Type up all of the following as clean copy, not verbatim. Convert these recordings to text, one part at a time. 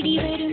Mama.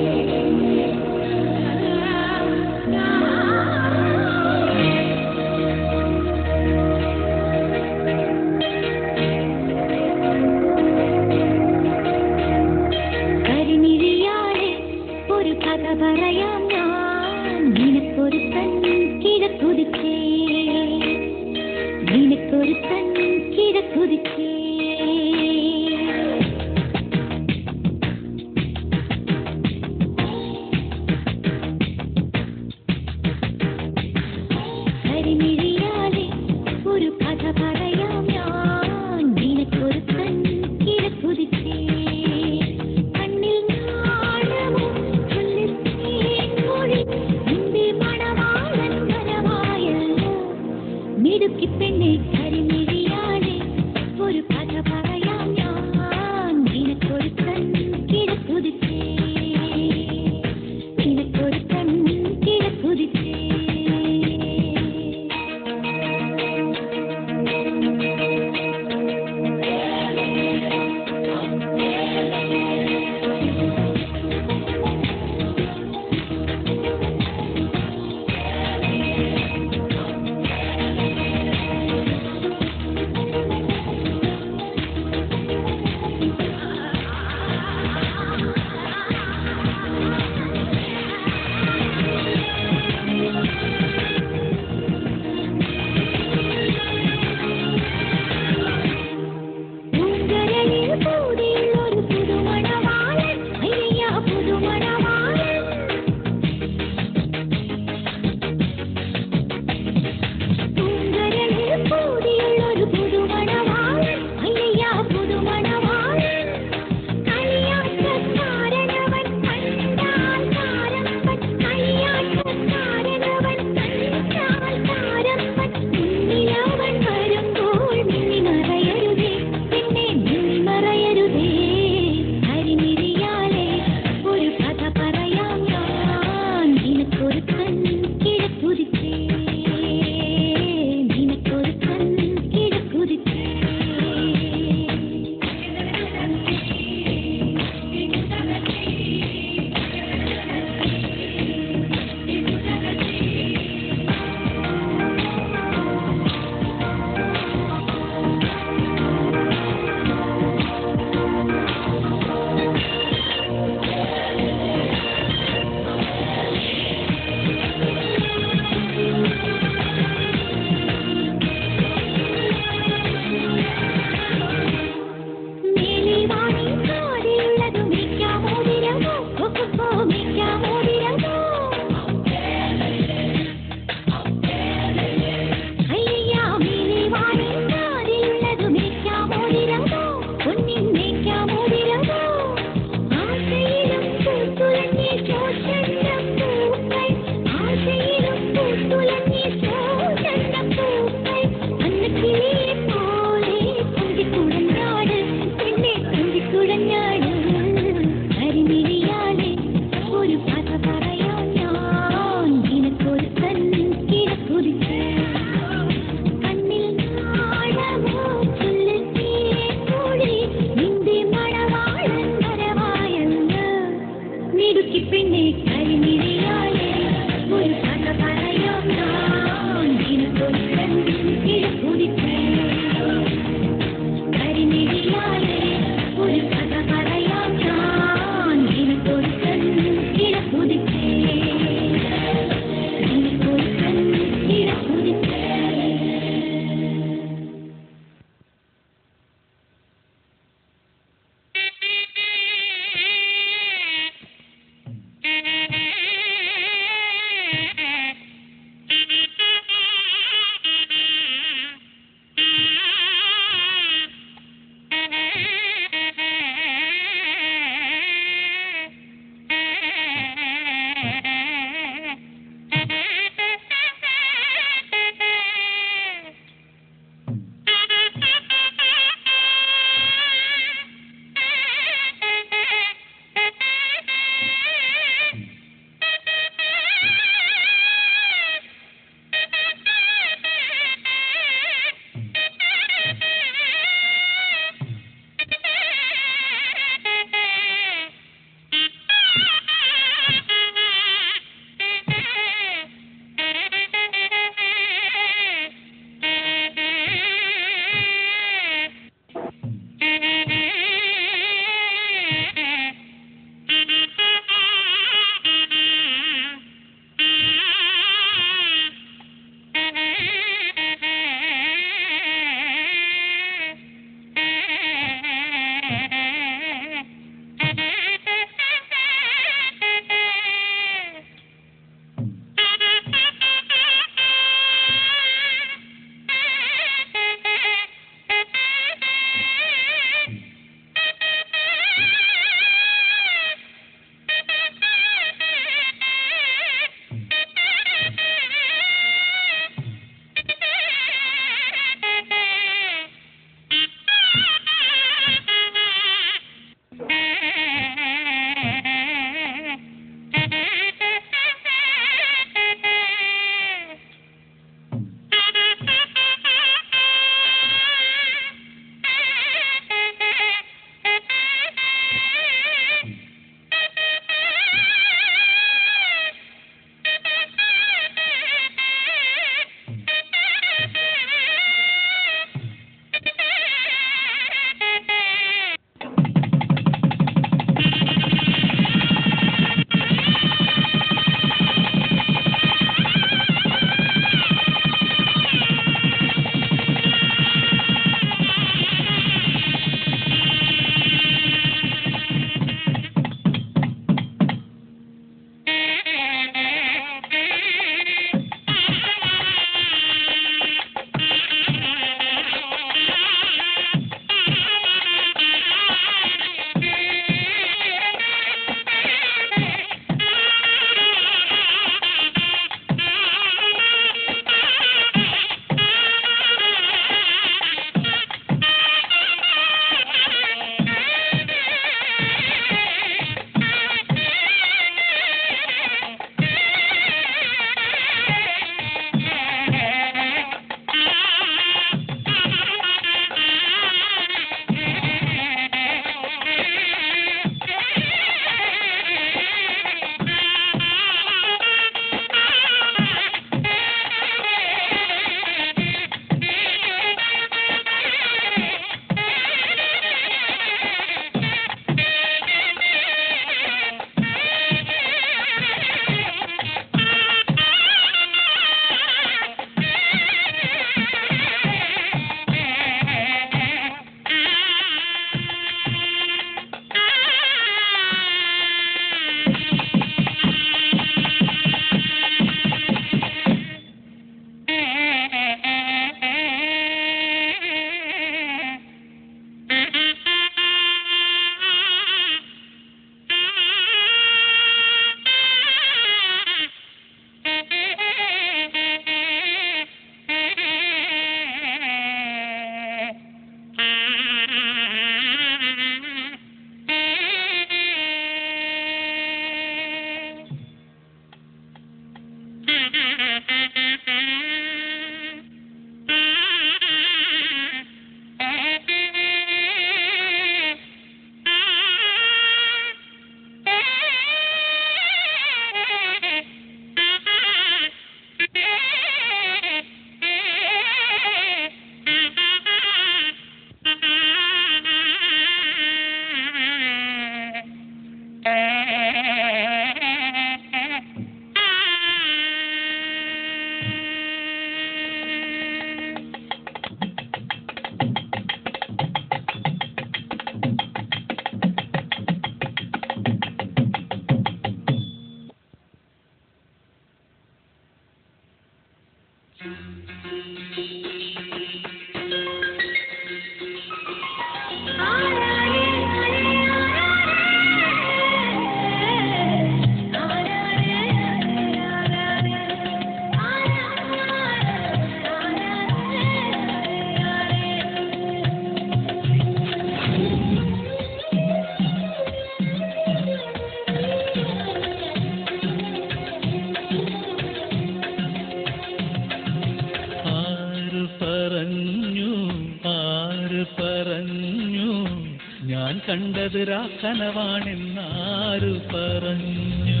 ഞാൻ കണ്ടത് രാക്കനവാണെന്നാരു പറഞ്ഞു.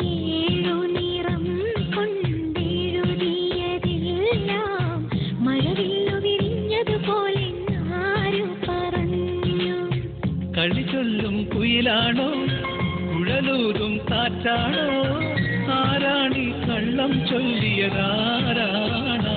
ഏഴു നിറം കൊണ്ടെഴുതിയതെല്ലാം മഴവില്ലു വിരിഞ്ഞതുപോലെ ആരു പറഞ്ഞു. കളി ചൊല്ലും കുയിലാണോ കുഴലൂതും കാറ്റാണോ ആരാണി കള്ളം ചൊല്ലിയതാരാണോ?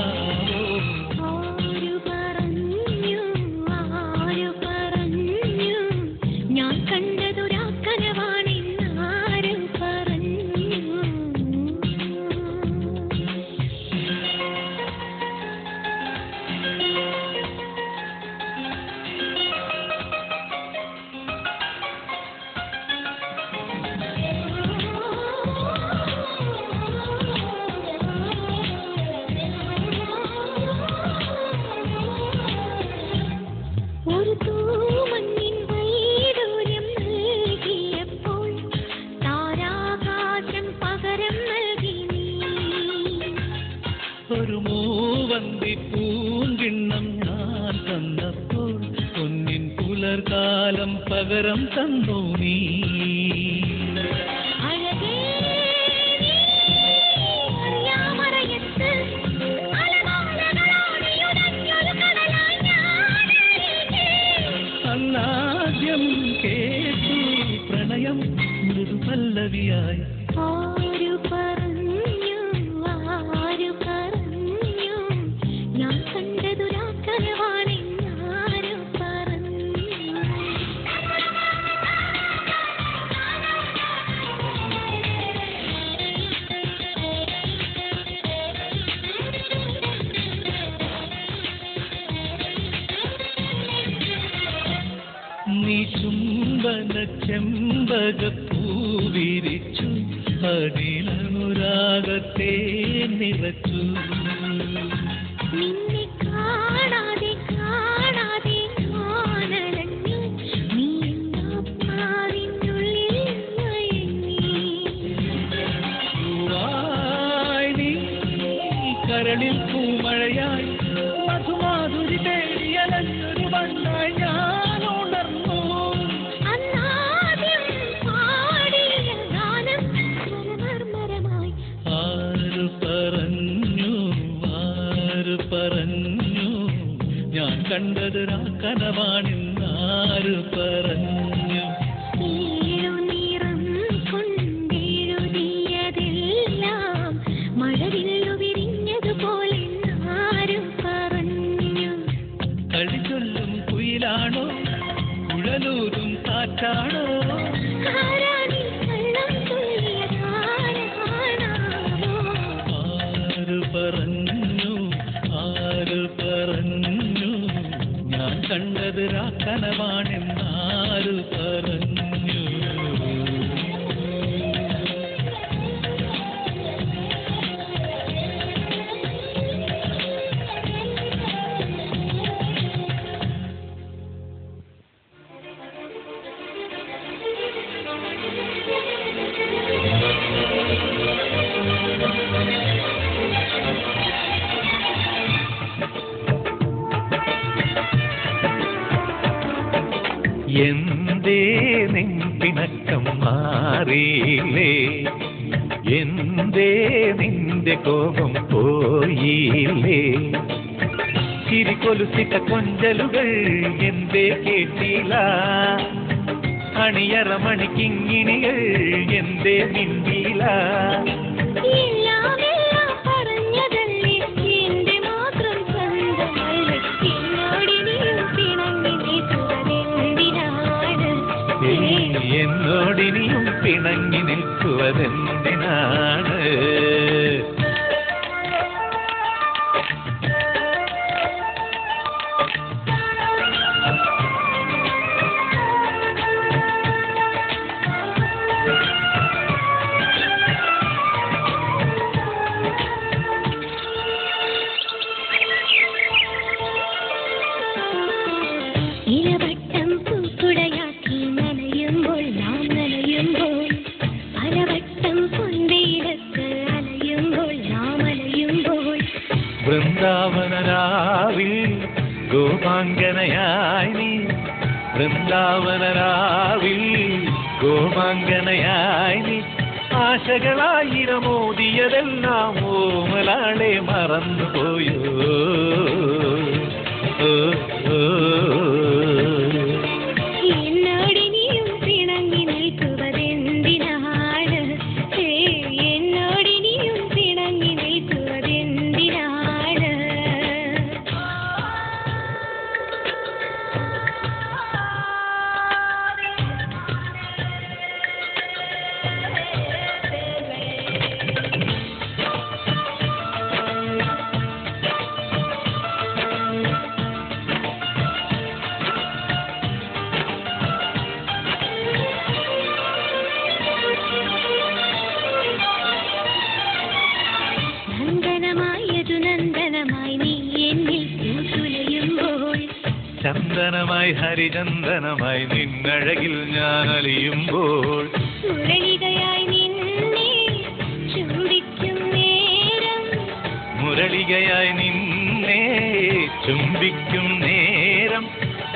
ഒരു മൂവന്തി പൂങ്കിണ്ണം ഞാൻ തന്നപ്പോൾ പൊന്നിൻ പുലർകാലം പകരം തന്നു നീ. അന്നാദ്യം കേട്ടു പ്രണയം മൃദു പല്ലവിയായി. നീ ചുംബന ചെമ്പകപ്പൂവിരിച്ചു അതിലനുരാഗത്തെ നിറച്ചു. നിന്നെ കാണാതെ കാണാതെ ഞാനലഞ്ഞു നീ ആത്മാവിനുള്ളിൽ മയങ്ങി. നീ കരളിൽ പൂമഴയായി മധുമാധുരി തേടിയലഞ്ഞൊരു വണ്ണായി ഞാൻ ഉണർന്നു. പറഞ്ഞു ഞാൻ കണ്ടത് രാക്കനവാണെന്നാരു പറഞ്ഞു. ഏഴു നിറം കൊണ്ടെഴുതിയതെല്ലാം മഴവില്ലു വിരിഞ്ഞതുപോലെ ആരു പറഞ്ഞു. കളി ചൊല്ലും കുയിലാണോ കുഴലൂതും കാറ്റാണോ ആരാണി കള്ളം ചൊല്ലിയതാരാണാവോ? ആരു പറഞ്ഞു ഞാൻ കണ്ടത് രാക്കനവാണെന്നാരു എന്തേ നിൻ പിണക്കം മാറിയില്ലേ, എന്തേ നിന്റെ കോപം പോയില്ലേ, ചിരികൊലുസിട്ട കൊഞ്ചലുകൾ എന്തേ കേട്ടില്ല, അണിയറ മണിക്കിങ്ങിണികൾ എന്തേ മിണ്ടിയില്ല. എന്നോടിനിയും പിണങ്ങി നിൽക്കുവതെന്തിനാണ്? വൃന്ദാവനരാവിൽ ഗോപാംഗനയായി നീ, വൃന്ദാവനരാവിൽ ഗോപാംഗനയായി നീ, ആശകളായിരമോദിയതെല്ലാം ഓമലാളെ മറന്നുപോയോ. ചന്ദനമായി ഹരിചന്ദനമായി നിന്നഴകിൽ ഞാൻ അലിയുമ്പോൾ, മുരളികയായി നിന്നെ ചുംബിക്കും നേരം, മുരളികയായി നിന്നെ ചുംബിക്കും നേരം,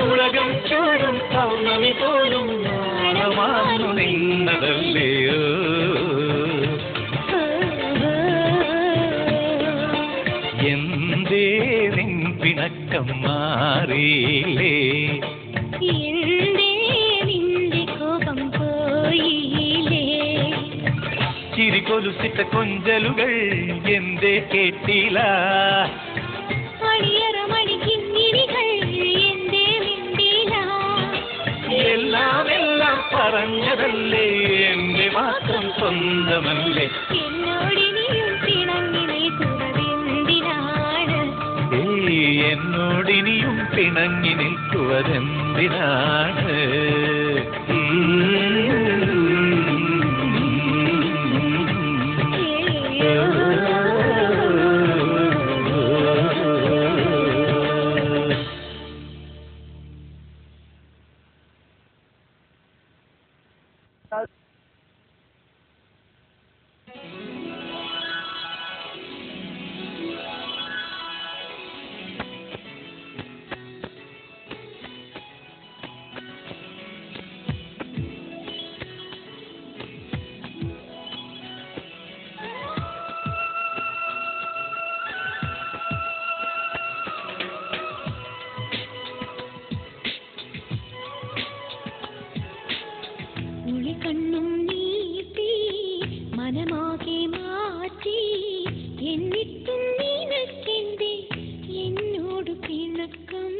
ഉലകം ചോരും പൗർണമി പോലും നാളമാനു നിന്നതല്ലയോ. എന്തേ നിൻ പിണക്കം മാറിയില്ലേ, എന്തേ നിന്റെ കോപം പോയില്ലേ, ചിരികൊലുസിട്ട കൊഞ്ചലുകൾ എന്തേ കേട്ടില്ല, അണിയറ മണിക്കിങ്ങിണികൾ എന്തേ മിണ്ടില്ല. എല്ലാം എല്ലാം പറഞ്ഞതല്ലേ, എന്റെ മാത്രം സ്വന്തമല്ലേ, എന്നോടിനിയും പിണങ്ങി നിൽക്കുന്നതെന്തിനാണ്? എന്നോടിനിയും പിണങ്ങി നിൽക്കുവതെന്തിനാണ്? കണ്ണും നീട്ടി മനമാകെ മാറ്റി, എന്നിട്ടും നിനക്കെന്തേ എന്നോട് പിണക്കം,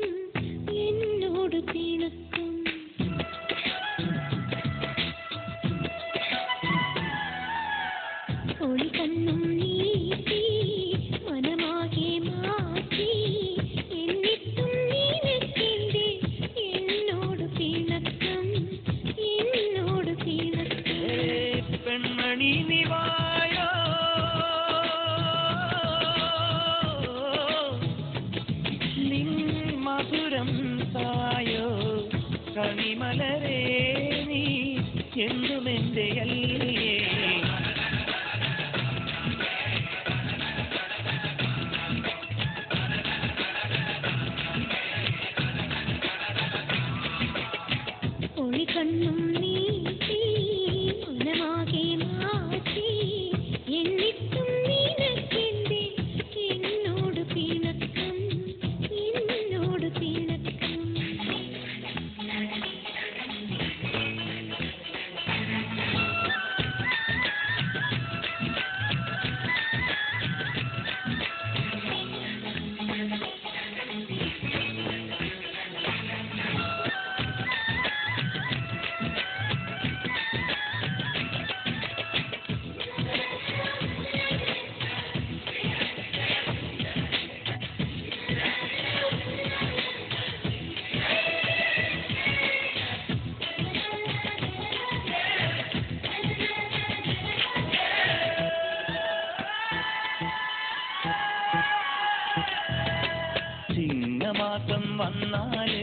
എന്നോട് പിണക്കം. ഒളി കണ്ണും നീട്ടി മനമാകെ മാറ്റി, എന്നിട്ടും നിനക്കെന്തേ എന്നോട് പിണക്കം, എന്നോട് പിണക്കം. പെൺമണി നിവായോ, നിൻ മധുരം തായോ, കണിമലരേ നീ എന്നും എൻ്റെ അല്ലേ. വന്നാല്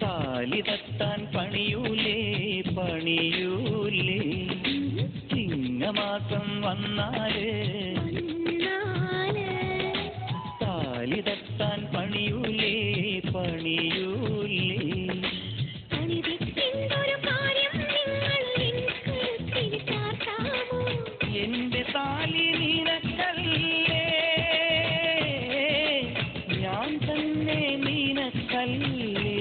താലി തട്ടാൻ പണിയൂലേ ചിങ്ങമാസം വന്നാല് താലി തട്ടാൻ പണിയൂലേ എന്റെ താലി നിനക്കല്ലേ ഞാൻ തന്നെ നിനക്കല്ലേ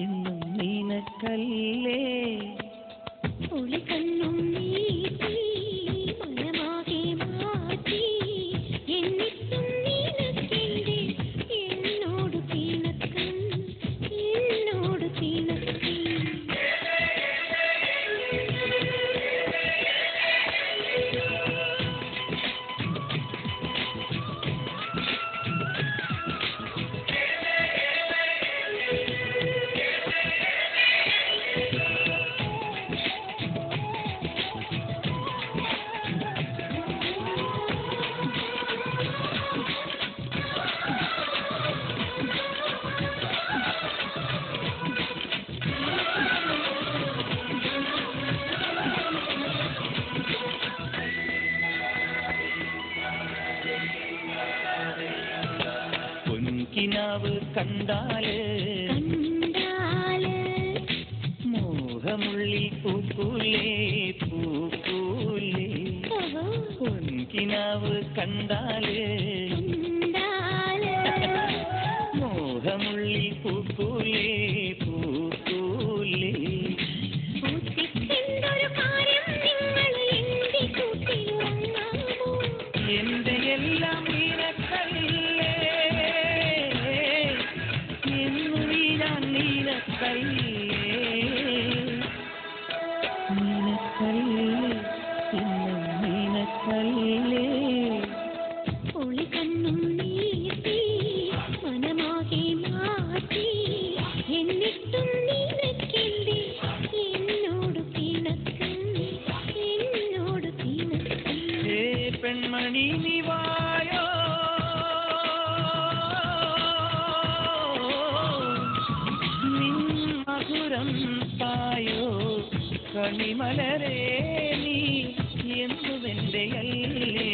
എന്നും നിനക്കല്ലേ ഒളികണ്ണും നീട്ടി മനമാകെ മാറ്റി എന്നിട്ടും നിനക്കെന്റെ എന്നോട് പിണക്കം പൊൻകിനാവ് കണ്ടാല് മോഹമുള്ളിൽ പൂക്കൂലേ പൊൻകിനാവ് കണ്ടാല് മോഹമുള്ളിൽ പൂക്കൂലേ എന്റെ എല്ലാം നിനക്കല്ലേ എന്നു ഞാൻ നിനക്കല്ലേ എന്നും നിനക്കല്ലേ ഒളികണ്ണും നീട്ടി മനമാകെ മാറ്റി എന്നിട്ടും നിനക്കെന്റെ എന്നോട് പിണക്കം ഏ പെൺമണി നീ വായോ നിൻ മധുരം തായോ കണിമലരേ നീ എന്തുവെന്റെ അല്ലേ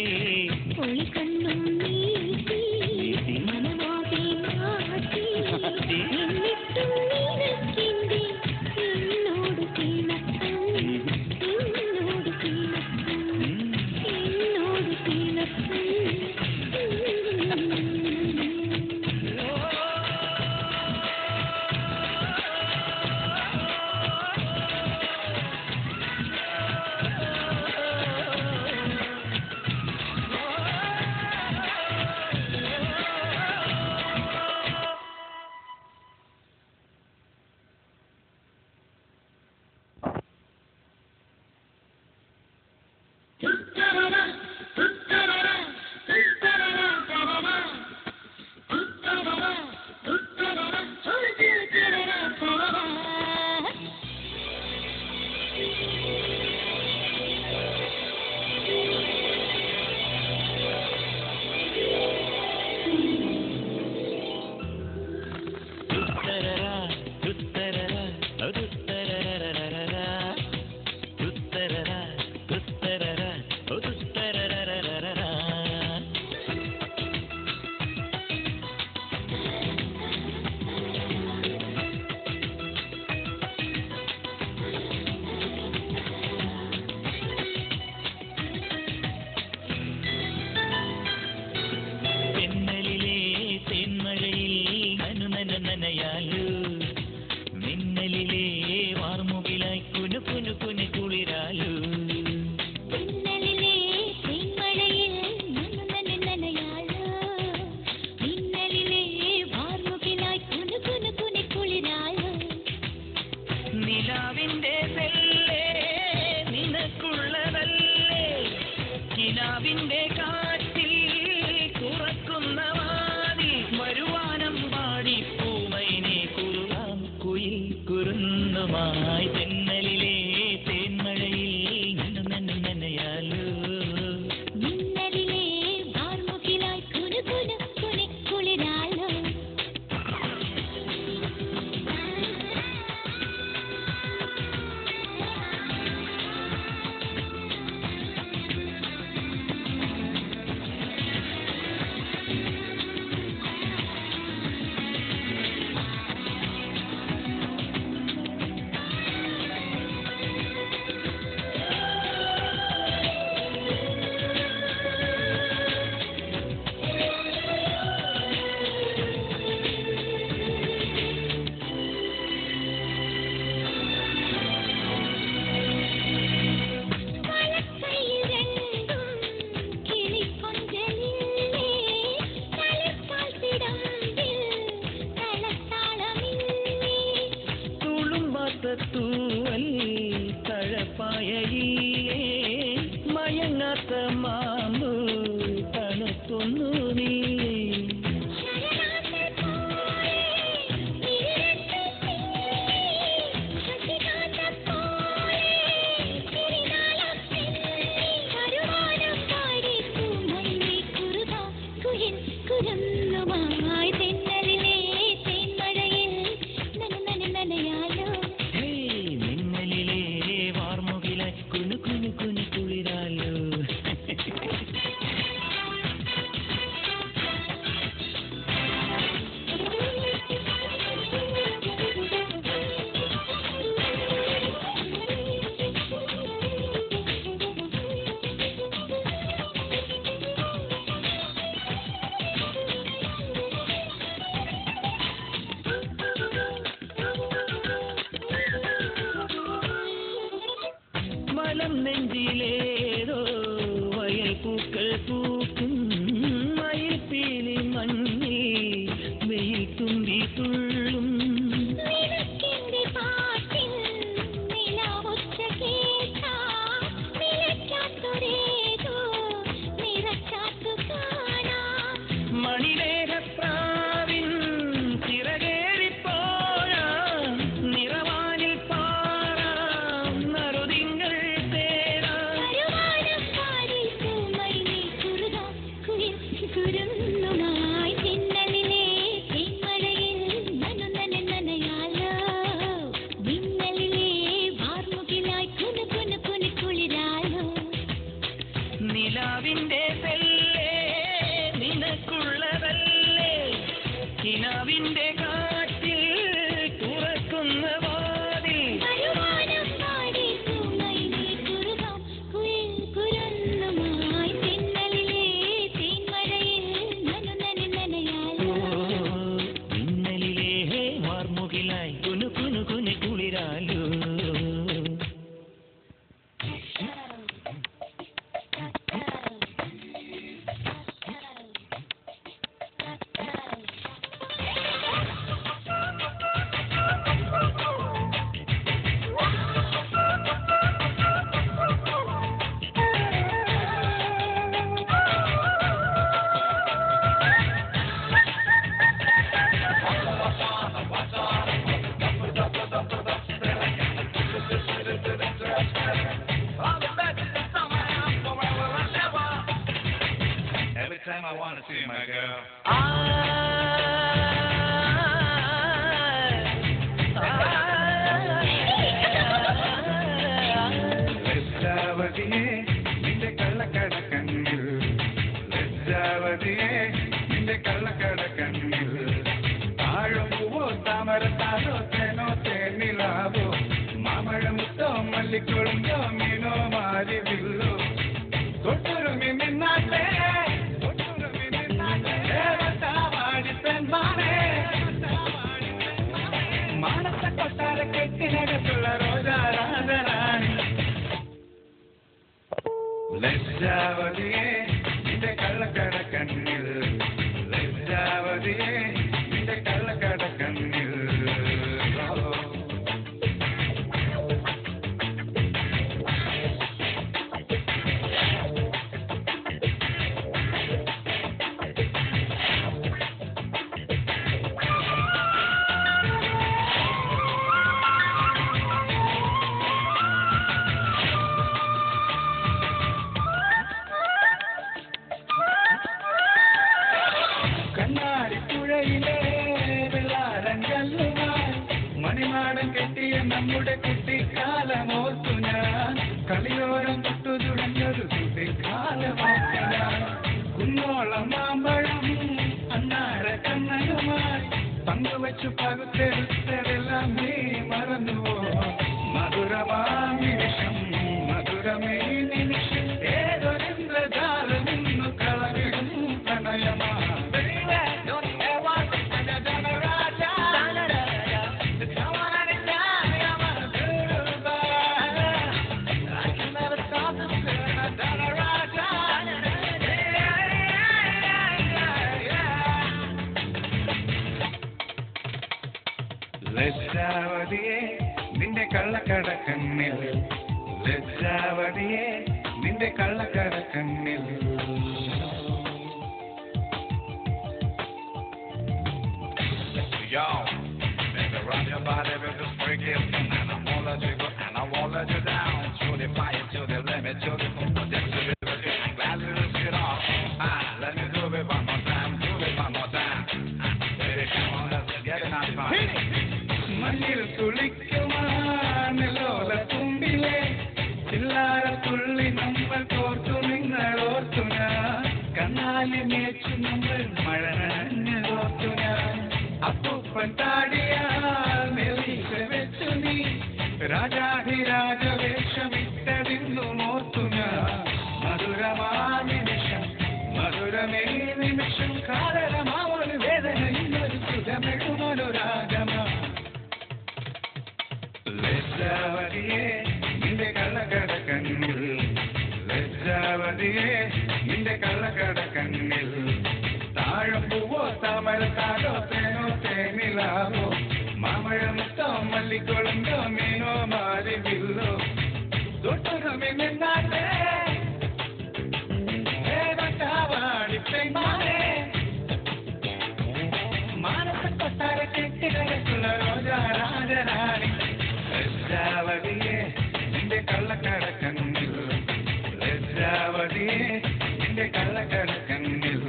ഒളികണ്ണും നീട്ടി മനമാകെ മാറ്റി എന്നിട്ടും നിനക്കെന്റെ എന്നോട് പിണക്കം കിനാവിന്റെ കാറ്റിൽ തുറക്കുന്ന വാതിൽ വരുവാനം പാടി പൂമൈനെ കുറുവാം കുയിൽ കുരുന്നുമായി തെന്നലിലെ തേന്മഴയിൽ നനയാലോ മാസത്തൂവൽ തഴപ്പായയിലേ മയങ്ങാത്ത മാമ്പ് തണുത്തൊന്നു നീ നെഞ്ചിലേതോ വയൽ പൂക്കൾ പൂക്കും മയിൽ പീലി മഞ്ഞിൽ വെയിൽ തുമ്പി തുള്ളും മണിലേഖപ്രാവിൻ ചിറകേറിപ്പോഴാം നിറവാനിൽ പാറാം നറുതിങ്കൾ നിലാവിന്റെ പെല്ലേ നിനക്കുള്ളതല്ലേ കിനാവിന്റെ കാറ്റിൽ തുറക്കുന്ന വാതിൽ മിന്നലിലെ വാർമുകിലായി കുനു കുനു കുനു കുളിരാലോ Every time I want to see my girl. ലജ്ജാവതിയെ നിന്റെ കള്ളക്കടക്കണ്ണിൽ ലജ്ജാവതിയെ നിന്റെ കള്ളക്കടക്കണ്ണിൽ താഴമ്പൂവോ താമരത്താലോ തേനോ തേനിലാവോ മാമഴമുത്തോ മല്ലിക്കൊളുന്തോ മീനോ മാരിവില്ലോ തൊട്ടുരുമി മിന്നാട്ടെ മാനത്തെ കൊട്ടാര കെട്ടിനകത്തുള്ള രോജാരാജനാണി ലജ്ജാവതിയെ നിന്റെ കള്ളക്കടക്കണ്ണിൽ ലജ്ജാവതിയെ നിന്റെ കള്ളക്കടക്കണ്ണിൽ കണ്ണാടിപ്പുഴയിലെ വെള്ളാരങ്കല്ലുമായി മണിമാടം കെട്ടിയ നമ്മുടെ കുട്ടിക്കാലമോർത്തു ഞാൻ കളിയോരം തൊട്ടു തുടങ്ങിയൊരു കുട്ടിക്കാലമോർത്തു ഞാൻ കുന്നോളം മാമ്പഴം അന്നാര കണ്ണനുമായി പങ്കുവച്ചു പകുത്തെടുത്തതെല്ലാം നീ മറന്നുവോ മധുരമാം നിമിഷം മധുരമേ നിമിഷം ഏതൊരിന്ദ്രജാലം ഇന്നു കളവിടും പ്രണയമാ ലജ്ജാവതിയെ നിന്റെ കള്ളക്കടക്കണ്ണിൽ ലജ്ജാവതിയെ നിന്റെ കള്ളക്കടക്കണ്ണിൽ Yo, baby, run your body with the freak it, and I won't let you go, and I won't let you down. Shoot the fire to the limit, to the depth to the limit. I'm glad to lift it off. Let me do it one more time, do it one more time. Baby, come on, let's get it on fire. മഞ്ഞിൽ കുളിക്കുമാലോല തുമ്പിലെ ചില്ലാര തുള്ളി നമ്മൾ കോർത്തു നിങ്ങൾ ഓർത്തു ഞാൻ കണ്ണാലി മേച്ചു നമ്മൾ മഴ നനഞ്ഞോർത്തു ഞാൻ അപ്പൂപ്പൻ താടിയാൽ മെലീസ വെച്ചു നീ രാജാധിരാജ വേഷമിട്ടതിന്നു ഓർത്തു ഞാൻ മധുരമാ മധുരമേ നിമിഷം കാലരമാവൊരു വേദന ഇന്നൊരു സുഖമെഴുമൊരാഗമാ ലജ്ജാവതിയെ നിന്റെ കള്ളക്കടക്കണ്ണിൽ ലജ്ജാവതിയെ നിന്റെ കള്ളക്കടക്കണ്ണിൽ താഴമ്പൂവോ താമരത്താടോ തേനോ തേനിലാവോ മാമഴമുത്തോ മല്ലിക്കൊളുന്തോ മീനോ മാരിവില്ലോ തൊട്ടുകമി നിന്നാട്ടെ ാവാടിപ്പെങ്ങാനെ മാനസ കൊട്ടാര കെട്ടിടകത്തുള്ള രോജാ രാജരാണി ലജ്ജാവതിയെ നിന്റെ കള്ളക്കടക്കണ്ണിൽ ലജ്ജാവതിയെ നിന്റെ കള്ളക്കടക്കണ്ണിൽ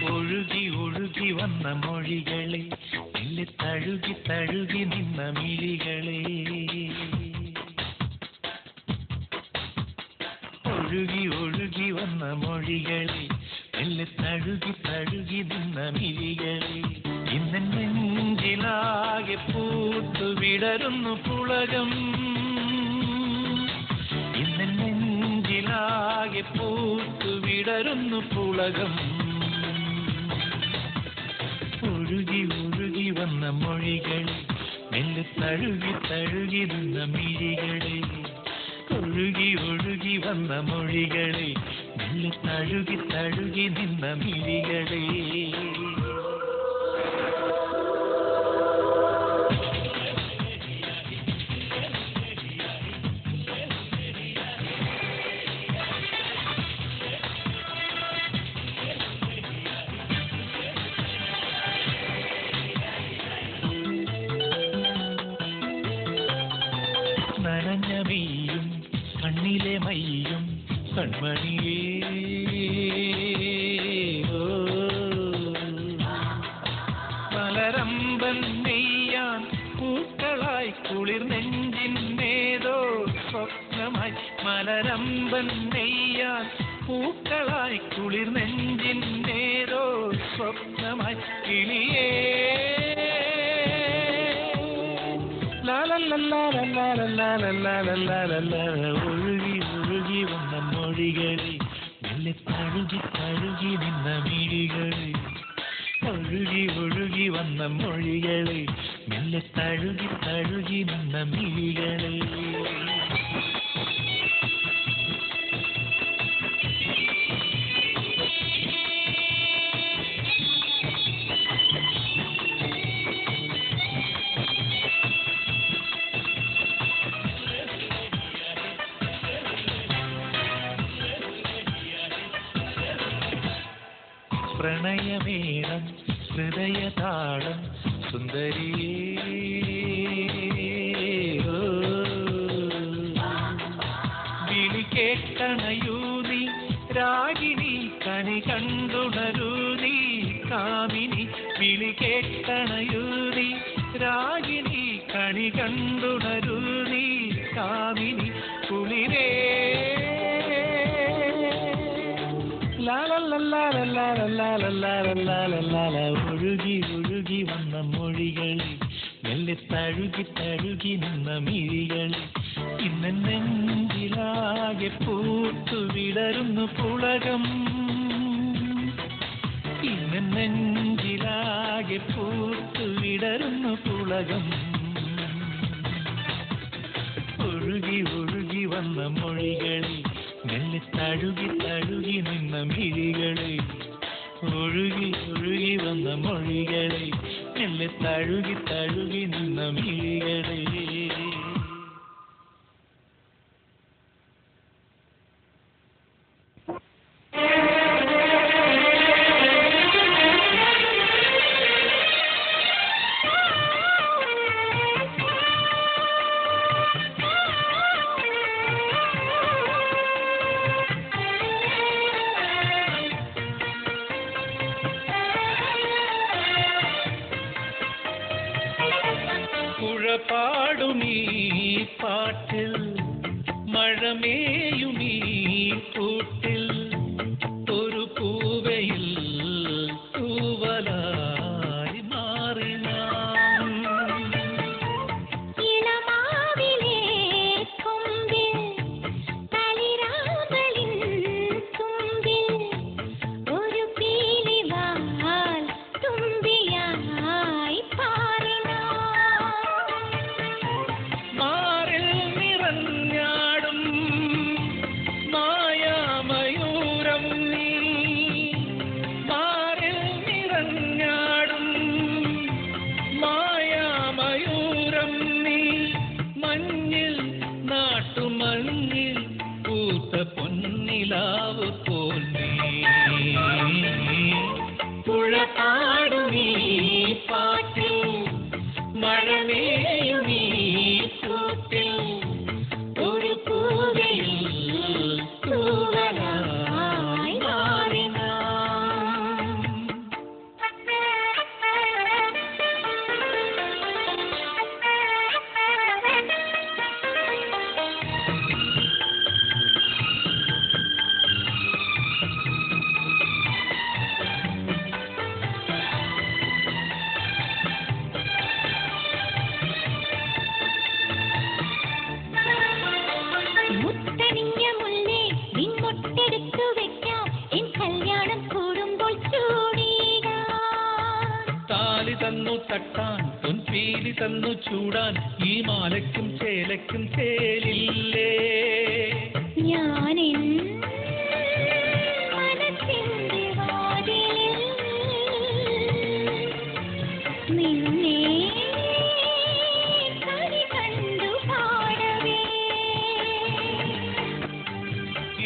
ഒഴുകി ഒഴുകി വന്ന മൊഴികളെ ഇല്ലെ തഴുകി തഴുകി നിന്ന മിഴികളെ ഒഴുകി ഒഴുകി വന്ന മൊഴികളെ ഇല്ലെ തഴുകി തഴുകി നിന്ന മിഴികളെ ഇന്ന് നെഞ്ചിലാകെ പൂത്തു വിടരുന്നു പുളകം ഇന്ന് നെഞ്ചിലാകെ പൂത്തു വിടരുന്നു പുളകം ഒഴുകി ഒഴുകി വന്ന മൊഴികളെ മെല്ലെ തഴുകി തഴുകി നിന്ന മിഴികളെ ഒഴുകി ഒഴുകി വന്ന മൊഴികളെ മെല്ലെ തഴുകി തഴുകി നിന്ന മിഴികളെ നനഞ്ഞ മെയ്യും കണ്ണിലെ മയ്യും കൺമണിയേ മലരമ്പൻ നെയ്യാൻ പൂക്കളായി കുളിർ നെഞ്ചിന്നേതോ സ്വപ്നമായി മലരമ്പൻ നെയ്യാൻ പൂക്കളായി കുളിർ നെഞ്ചിന്നേതോ സ്വപ്നമായി കിളിയേ ഒഴുകി ഒഴുകി വന്ന മൊഴികളെ മെല്ലെ തഴുകി തഴുകി നിന്ന മിഴികളെ ഒഴുകി ഒഴുകി വന്ന മൊഴികളെ മെല്ലെ തഴുകി തഴുകി നിന്ന മിഴികളെ പ്രണയമേളം ഹൃദയതാളം സുന്ദരിയേ വിളി കേട്ടണയൂനി രാഗിണി കണി കണ്ടുണരൂനി കാമിനി വിളി കേട്ടണയൂനി രാഗിണി കണി കണ്ടുണരൂനി കാമിനി കുളിരേ ഒഴുകി ഒഴുകി വന്ന മെല്ലെ തഴുകി തഴുകി നിന്ന മിഴികളിൽ ഇന്ന് നെഞ്ചിലാകെ പൂത്തു വിടരുന്നു പുളകം. ഇന്ന് നെഞ്ചിലാകെ പൂത്തു വിടരുന്നു പുളകം. ഒഴുകി ഒഴുകി വന്ന മൊഴികളിൽ മെല്ലെ തഴുകി തഴുകി നിന്ന മിഴികളിൽ ഒഴുകി ഒഴുകി വന്ന മൊഴികളിൽ മെല്ലെ തഴുകി തഴുകി നിന്ന മിഴികളിൽ. പാടുമീ പാട്ടിൽ മഴമേയുമീ കൂട്ടിൽ ഒരു പൂവയിൽ തൂവലായി മാറി നാം. ഇളമാവിലെ കൊമ്പിൽ തളിരാമ്പലിൻ തുമ്പിൽ ഒരു പീലിവാൽ തുമ്പിയായി പാറി പൊന്നിലാവ് പോന്നേ. പുഴ പാടുമീ പാട്ടിൽ മഴമേയുമീ കൂട്ടിൽ ഒരു പൂവയിൽ തൂവലായി മാറി നാം. മുത്തണിഞ്ഞ മുല്ലേ നിൻമൊട്ടെടുത്തു വെക്കാം എൻ കല്യാണം കൂടുമ്പോൾ ചൂടിടാം. താലി തന്നു തട്ടാൻ പൊൻപീലി തന്നു ചൂടാൻ ഈ മാലയ്ക്കും ചേലയ്ക്കും ചേലില്ലേ. ഞാനെൻ മനസ്സിന്റെ വാതിലിൽ നിന്നെ കണി കണ്ടു പാടവേ.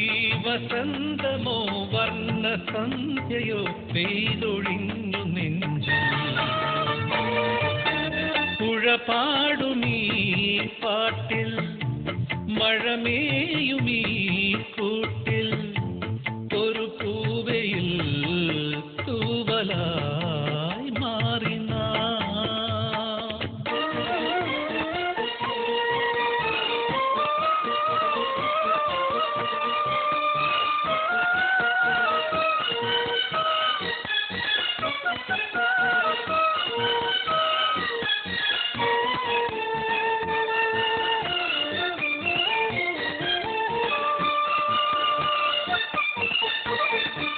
ഈ വസന്തമോ വർണ്ണ സന്ധ്യയോ പെയ്തൊഴിഞ്ഞു നെഞ്ചിൽ. പുഴ പാടുമീ പാട്ടിൽ മഴമേയുമീ കൂട്ടിൽ ഒരു പൂവയിൽ തൂവലായി മാറി നാം.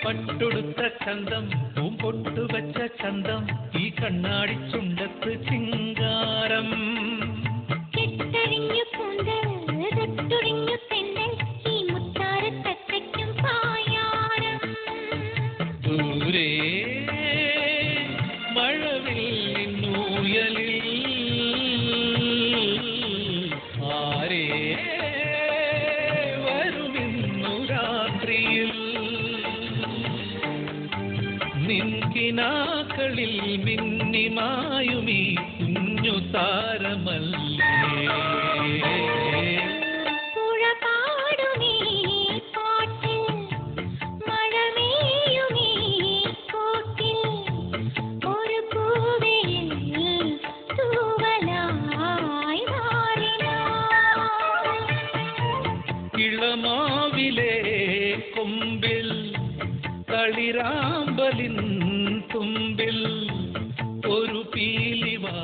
പട്ടൊടുത്ത ചന്തം പൂമ്പൊട്ടുവച്ച ചന്തം ഈ കണ്ണാടി ചുണ്ടത്ത് ചിങ്കാരം. കെട്ടഴിഞ്ഞു കൂന്തൽ തൊട്ടൊഴിഞ്ഞു തെന്നൽ ഈ മുത്താരത്തട്ടയ്ക്കും പായാരം. ദൂരെ മഴവില്ലിന്നൂയലിൽ ആരേ വരുമിന്നു രാത്രിയിൽ നിൻകിനാക്കളിൽ മിന്നിമായുമീ കുഞ്ഞു താരമല്ലേ. പുഴ പാടുമീ പാട്ടിൽ മഴമേയുമീ കൂട്ടിൽ ഒരു പൂവയിൽ തൂവലായി മാറി നാം. ഇളമാവിലെ കൊമ്പിൽ തളിരാമ്പലിൻ തുമ്പിൽ ഒരു പീലിവാ